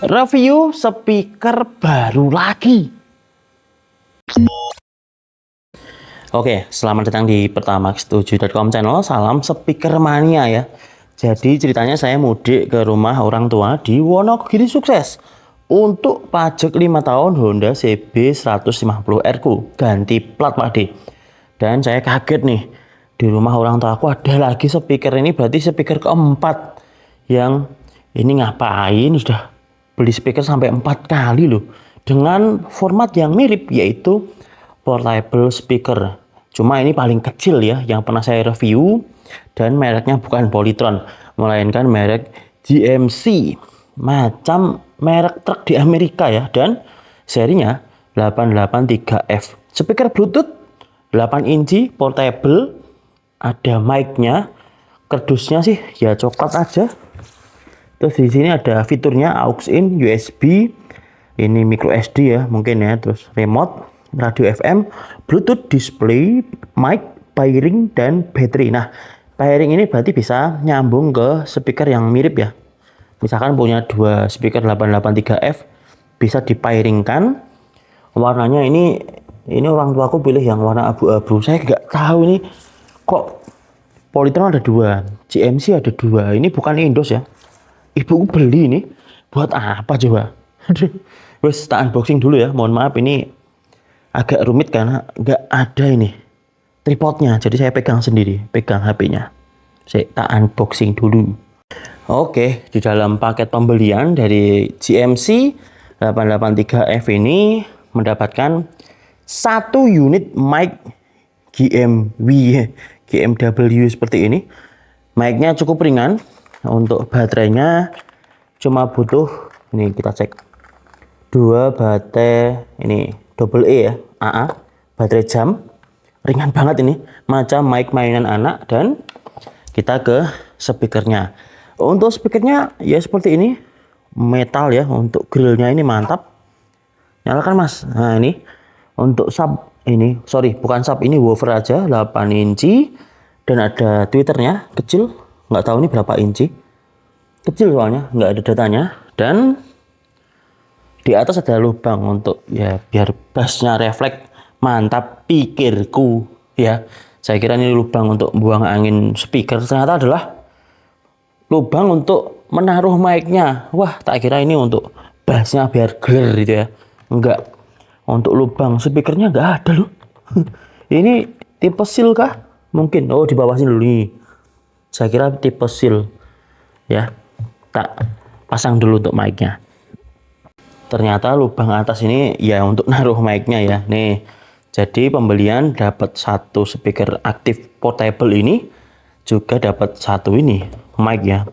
Review speaker baru lagi. Oke, selamat datang di pertamax7.com channel. Salam speaker mania ya. Jadi ceritanya saya mudik ke rumah orang tua di Wonogiri Sukses untuk pajak 5 tahun Honda CB 150 RQ ganti plat Pak D. Dan saya kaget nih, di rumah orang tua aku ada lagi speaker ini, berarti speaker keempat yang ini ngapain sudah beli speaker sampai 4 kali loh, dengan format yang mirip yaitu portable speaker. Cuma ini paling kecil ya yang pernah saya review, dan mereknya bukan Polytron melainkan merek GMC, macam merek truk di Amerika ya, dan serinya 883F. Speaker Bluetooth 8 inci portable, ada mic-nya, kardusnya sih ya coklat aja. Terus di sini ada fiturnya aux in, USB, ini micro SD ya mungkin ya, terus remote, radio FM, Bluetooth, display, mic, pairing, dan baterai. Nah, pairing ini berarti bisa nyambung ke speaker yang mirip ya. Misalkan punya dua speaker 883F, bisa dipairingkan. Warnanya ini orang tua aku pilih yang warna abu-abu. Saya nggak tahu ini kok Polytron ada dua, GMC ada dua. Ini bukan Indos ya. Ibuku beli ini buat apa coba? Wes tak unboxing dulu ya. Mohon maaf ini agak rumit karena nggak ada ini tripodnya. Jadi saya pegang sendiri, pegang HP-nya. Saya tak unboxing dulu. Oke, di dalam paket pembelian dari GMC 883F ini mendapatkan 1 unit mic GMW seperti ini. Mic-nya cukup ringan. Untuk baterainya cuma butuh, ini kita cek, 2 baterai ini double E ya, AA, baterai jam, ringan banget ini, macam mic mainan anak. Dan kita ke speakernya. Untuk speakernya ya seperti ini, metal ya, untuk grillnya ini mantap. Nyalakan mas. Nah ini untuk sub ini, sorry bukan sub, ini woofer aja 8 inci, dan ada tweeternya kecil, nggak tahu ini berapa inci, kecil soalnya nggak ada datanya. Dan di atas ada lubang untuk ya biar bassnya refleks. Mantap pikirku ya, saya kira ini lubang untuk buang angin speaker, ternyata adalah lubang untuk menaruh mic-nya. Wah, tak kira ini untuk bassnya biar gler gitu ya, enggak, untuk lubang speakernya nggak ada loh. Ini tipe seal kah mungkin? Oh, di bawah sini dulu nih, saya kira tipe seal ya. Tak pasang dulu untuk mic-nya. Ternyata lubang atas ini ya untuk naruh mic-nya ya. Nih, jadi pembelian dapat 1 speaker aktif portable ini, juga dapat 1 ini mic ya,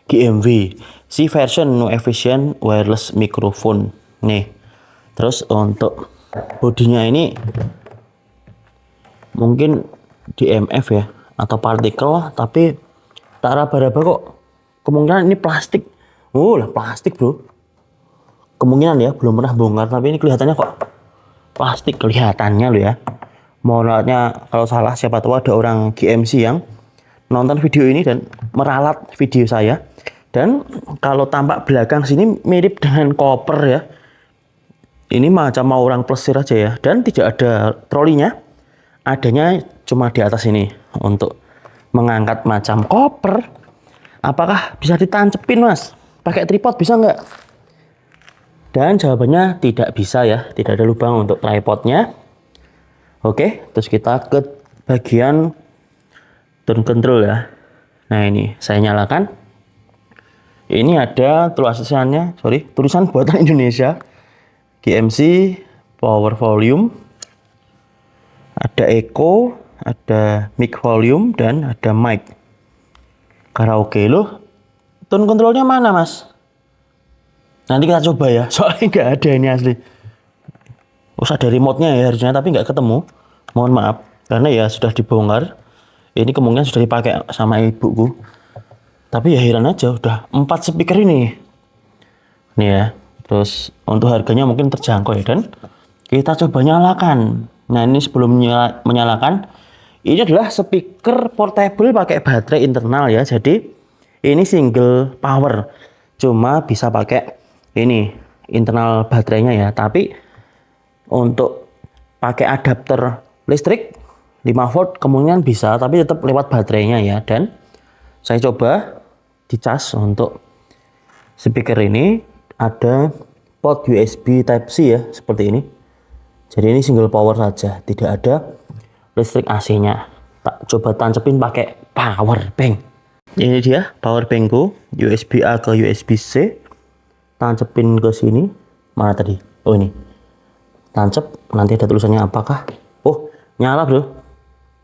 GMW C version no efficient wireless microphone. Nih, terus untuk bodinya ini mungkin DMF ya atau partikel, tapi tak raba-raba kok. Kemungkinan ini plastik. Oh lah, plastik bro. Kemungkinan ya, belum pernah bongkar, tapi ini kelihatannya kok plastik kelihatannya lo ya. Mohonnya kalau salah, siapa tahu ada orang GMC yang nonton video ini dan meralat video saya. Dan kalau tampak belakang sini mirip dengan koper ya. Ini macam mau orang plesir aja ya, dan tidak ada trolinya. Adanya cuma di atas ini untuk mengangkat macam koper. Apakah bisa ditancepin mas? Pakai tripod bisa nggak? Dan jawabannya tidak bisa ya, tidak ada lubang untuk tripodnya. Oke, terus kita ke bagian tone control ya. Nah ini saya nyalakan. Ini ada tulisan buatan Indonesia, GMC power volume, ada echo, ada mic volume, dan ada mic. Karaoke loh. Tone controlnya mana mas? Nanti kita coba ya, soalnya nggak ada ini asli. Usah ada remote-nya ya harusnya, tapi nggak ketemu. Mohon maaf, karena ya sudah dibongkar. Ini kemungkinan sudah dipakai sama ibuku. Tapi ya heran aja, udah 4 speaker ini. Nih ya, terus untuk harganya mungkin terjangkau ya. Dan kita coba nyalakan. Nah ini sebelum menyalakan, ini adalah speaker portable pakai baterai internal ya. Jadi ini single power, cuma bisa pakai ini internal baterainya ya, tapi untuk pakai adapter listrik 5 volt kemungkinan bisa, tapi tetap lewat baterainya ya. Dan saya coba dicas untuk speaker ini, ada port USB Type C ya, seperti ini. Jadi ini single power saja, tidak ada listrik AC-nya. Tak coba tancepin pakai power bank. Ini dia power bankku, USB A ke USB C. Tancepin ke sini. Mana tadi? Oh ini. Tancep, nanti ada tulisannya apakah? Oh, nyala bro.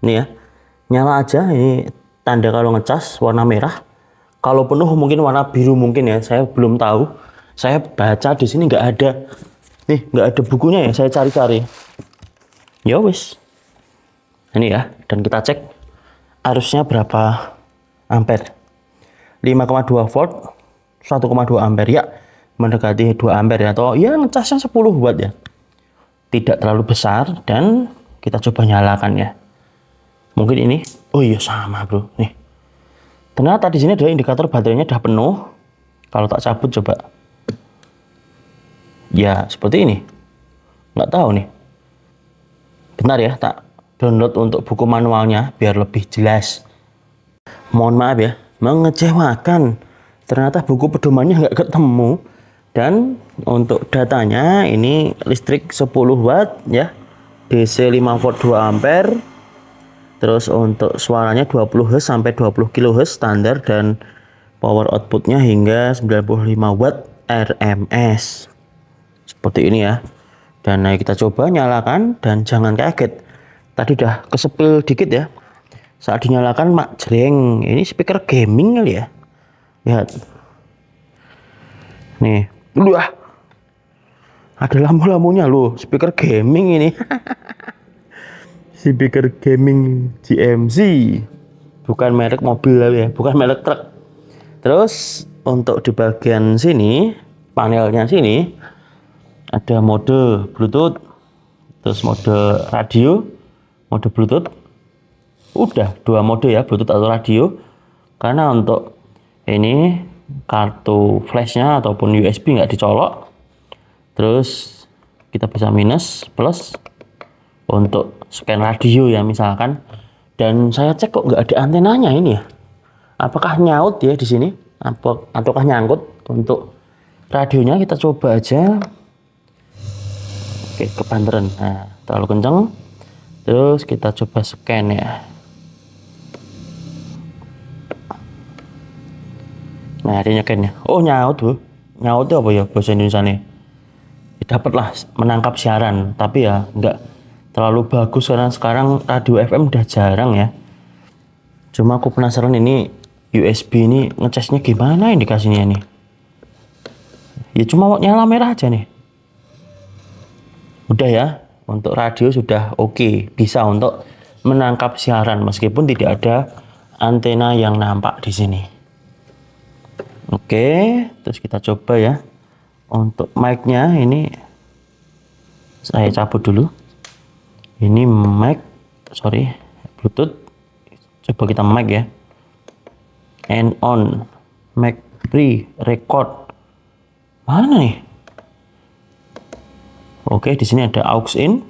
Ini ya. Nyala aja, ini tanda kalau ngecas warna merah. Kalau penuh mungkin warna biru mungkin ya. Saya belum tahu. Saya baca di sini nggak ada. Nih, nggak ada bukunya ya. Saya cari-cari. Ya wis. Ini ya, dan kita cek arusnya berapa ampere. 5,2 volt, 1,2 ampere ya. Mendekati 2 ampere ya, atau ya ngecasnya 10 watt ya. Tidak terlalu besar, dan kita coba nyalakan ya. Mungkin ini, oh iya sama bro, nih. Ternyata di sini ada indikator baterainya udah penuh. Kalau tak cabut coba. Ya seperti ini. Nggak tahu nih. Benar ya, tak download untuk buku manualnya biar lebih jelas. Mohon maaf ya, mengecewakan. Ternyata buku pedomannya nggak ketemu. Dan untuk datanya ini listrik 10 watt ya, DC 5 volt 2 ampere. Terus untuk suaranya 20 Hz sampai 20 kHz standar, dan power outputnya hingga 95 watt RMS. Seperti ini ya. Dan kita coba nyalakan, dan jangan kaget. Tadi udah kesepil dikit ya. Saat dinyalakan mak jreng. Ini speaker gaming kali ya. Lihat. Nih. Wah. Ada lampu-lampunya loh. Speaker gaming ini. Speaker gaming GMC. Bukan merek mobil ya. Bukan merek truk. Terus untuk di bagian sini, panelnya sini, ada mode Bluetooth. Terus mode radio. Mode Bluetooth. Udah 2 mode ya, Bluetooth atau radio. Karena untuk ini kartu flashnya ataupun USB nggak dicolok. Terus kita bisa minus plus untuk scan radio ya misalkan. Dan saya cek kok nggak ada antenanya ini ya. Apakah nyaut ya di sini? Ataukah nyangkut? Untuk radionya kita coba aja. Oke, kebanteran. Nah, terlalu kencang. Terus kita coba scan ya. Nah, ini nyekennya. Oh, nyaut tuh. Nyaut itu apa ya bahasa Indonesia nih? Dapatlah menangkap siaran, tapi ya nggak terlalu bagus karena sekarang radio FM udah jarang ya. Cuma aku penasaran ini USB ini ngecasnya gimana indikasinya nih. Ya cuma nyala merah aja nih. Udah ya, untuk radio sudah oke, bisa untuk menangkap siaran meskipun tidak ada antena yang nampak di sini. Oke, terus kita coba ya. Untuk mic-nya ini saya cabut dulu. Ini mic, Bluetooth. Coba kita mic ya. And on, mic pre record. Mana nih? Oke, di sini ada aux in.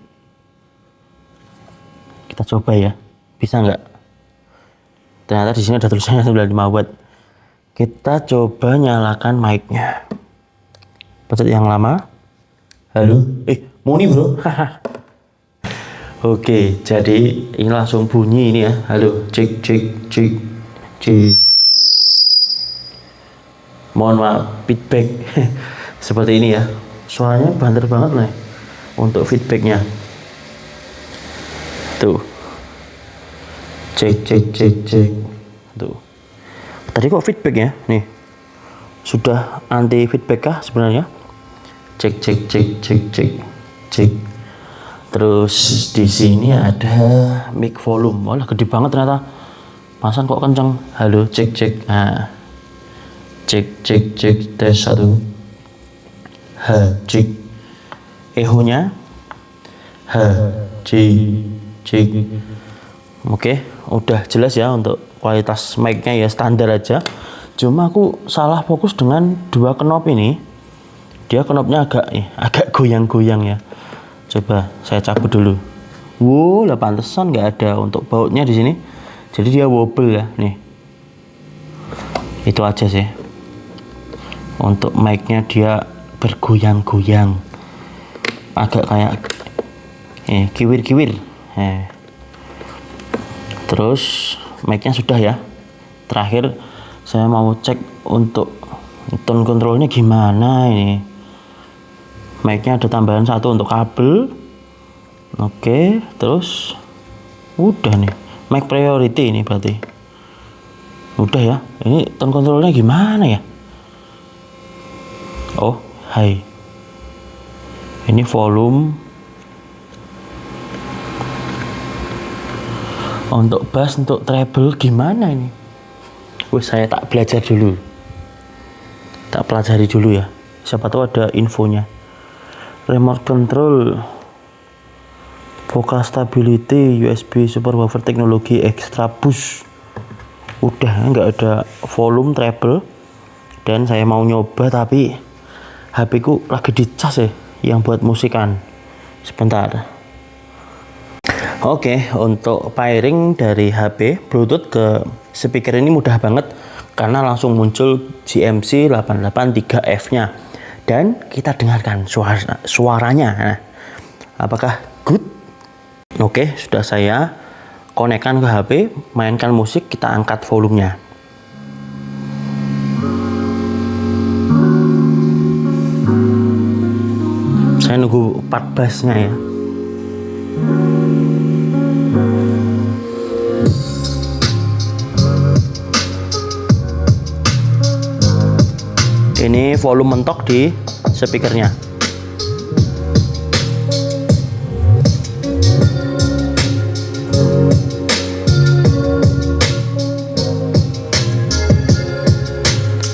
Kita coba ya. Bisa nggak? Ternyata di sini ada tulisannya 95 watt. Kita coba nyalakan mic-nya. Pencet yang lama. Halo. Muni bro. Oke, jadi ini langsung bunyi ini ya. Halo, cek. Mohon maaf, feedback. Seperti ini ya. Suaranya banter banget nih untuk feedbacknya. Tuh. Cek. Tuh. Tadi kok feedback ya? Nih. Sudah anti feedback kah sebenarnya? Cek. Terus di sini ada mic volume. Walah gede banget ternyata. Pasan kok kenceng. Halo, cek. Nah. Cek tes 1. Cek. Echo-nya. Cek. Oke, udah jelas ya untuk kualitas mic-nya ya standar aja. Cuma aku salah fokus dengan 2 knop ini. dia knopnya agak goyang-goyang ya. Coba saya cabut dulu. Wow, lah pantesan nggak ada untuk bautnya di sini. Jadi dia wobble ya, nih. Itu aja sih. Untuk mic-nya dia bergoyang-goyang. Agak kayak kiwir-kiwir. Terus mic-nya sudah ya. Terakhir saya mau cek untuk tone controlnya gimana ini. Mic-nya ada tambahan satu untuk kabel. Oke, terus udah nih. Mic priority ini berarti. Udah ya. Ini tone controlnya gimana ya? Oh, high. Ini volume. Untuk bass, untuk treble gimana ini? Saya tak belajar dulu. Tak pelajari dulu ya. Siapa tahu ada infonya. Remote control, vocal stability, USB super woofer teknologi extra boost. Udah nggak ada volume treble. Dan saya mau nyoba tapi HP ku lagi dicas ya, yang buat musikan. Sebentar. Oke, untuk pairing dari HP Bluetooth ke speaker ini mudah banget karena langsung muncul GMC 883F-nya. Dan kita dengarkan suaranya. Nah, apakah good? Oke, sudah saya konekkan ke HP, mainkan musik, kita angkat volumenya. Saya nunggu part bassnya ya. Ini volume mentok di speakernya.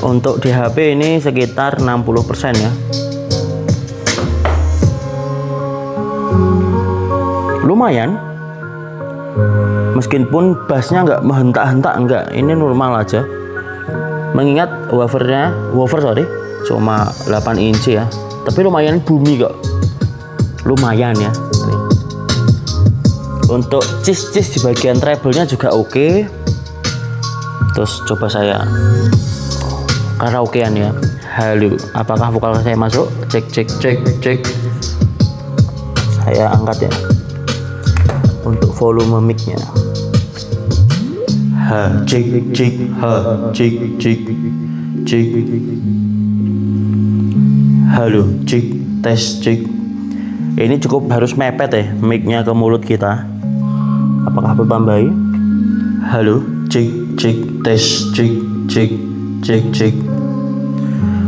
Untuk di HP ini sekitar 60% ya. Lumayan. Meskipun bassnya nggak menghentak-hentak, enggak. Ini normal aja. Mengingat woofer cuma 8 inci ya, tapi lumayan bumi kok, lumayan ya. Nih. Untuk cis di bagian treble-nya juga oke. Terus coba saya karaokean ya. Halo, apakah vokal saya masuk? Cek. Saya angkat ya untuk volume mic-nya. Cek. Halo, tes. Ini cukup harus mepet ya mic-nya ke mulut kita. Apakah bertambah? Halo, cek, tes, cek.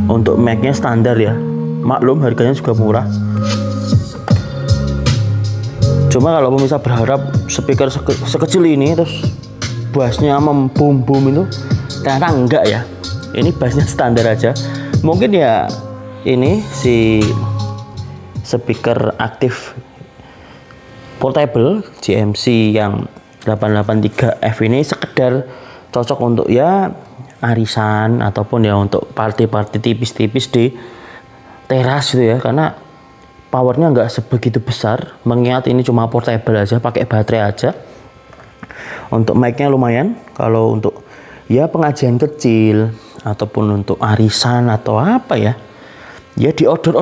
Untuk mic-nya standar ya. Maklum harganya juga murah. Cuma kalau pemirsa berharap speaker sekecil ini terus bassnya membum itu, ternyata enggak ya. Ini bassnya standar aja. Mungkin ya ini si speaker aktif portable GMC yang 883F ini sekedar cocok untuk ya arisan ataupun ya untuk party-party tipis-tipis di teras gitu ya, karena powernya nggak sebegitu besar, mengingat ini cuma portable aja, pakai baterai aja. Untuk mic-nya lumayan. Kalau untuk ya pengajian kecil ataupun untuk arisan atau apa ya di odor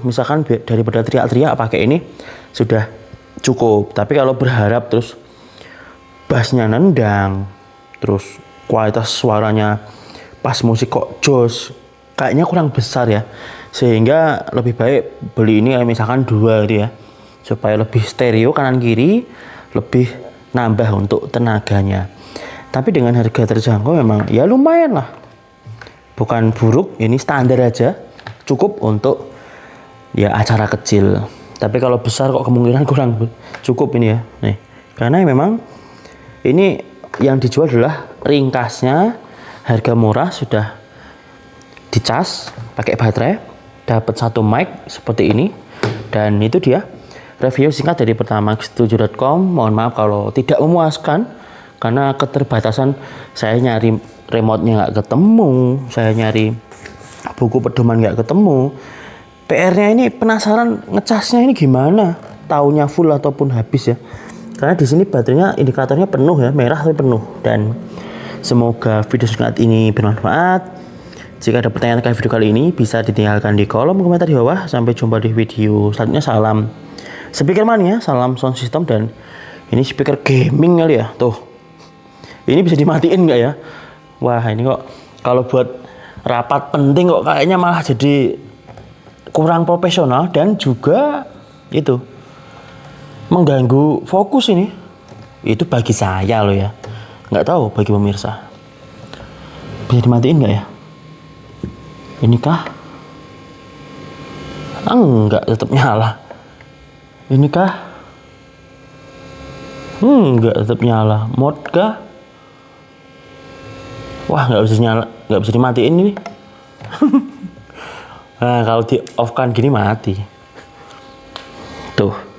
misalkan daripada teriak-teriak pakai ini sudah cukup. Tapi kalau berharap terus bassnya nendang, terus kualitas suaranya pas musik kok jos, kayaknya kurang besar ya, sehingga lebih baik beli ini misalkan 2 gitu ya, supaya lebih stereo kanan kiri, lebih nambah untuk tenaganya. Tapi dengan harga terjangkau memang ya lumayan lah, bukan buruk. Ini standar aja, cukup untuk ya acara kecil. Tapi kalau besar kok kemungkinan kurang cukup ini ya nih, karena memang ini yang dijual adalah ringkasnya, harga murah, sudah dicas pakai baterai, dapat 1 mic seperti ini. Dan itu dia review singkat dari pertamax7.com. Mohon maaf kalau tidak memuaskan karena keterbatasan. Saya nyari remote-nya nggak ketemu, saya nyari buku pedoman nggak ketemu, PR-nya ini penasaran ngecasnya ini gimana, taunya full ataupun habis ya. Karena di sini baterainya indikatornya penuh ya, merah tapi penuh. Dan semoga video singkat ini bermanfaat. Jika ada pertanyaan terkait video kali ini bisa ditinggalkan di kolom komentar di bawah. Sampai jumpa di video selanjutnya. Salam speaker mania, salam sound system. Dan ini speaker gaming kali ya. Tuh, ini bisa dimatiin nggak ya? Wah, ini kok kalau buat rapat penting kok kayaknya malah jadi kurang profesional dan juga itu mengganggu fokus ini. Itu bagi saya loh ya, nggak tahu bagi pemirsa. Bisa dimatiin nggak ya? Inikah? Enggak, tetap nyala. Inikah? Enggak, tetap nyala. Mode kah? Wah, nggak bisa nyala, nggak bisa dimatiin ini. Nah, kalau di off kan gini mati. Tuh.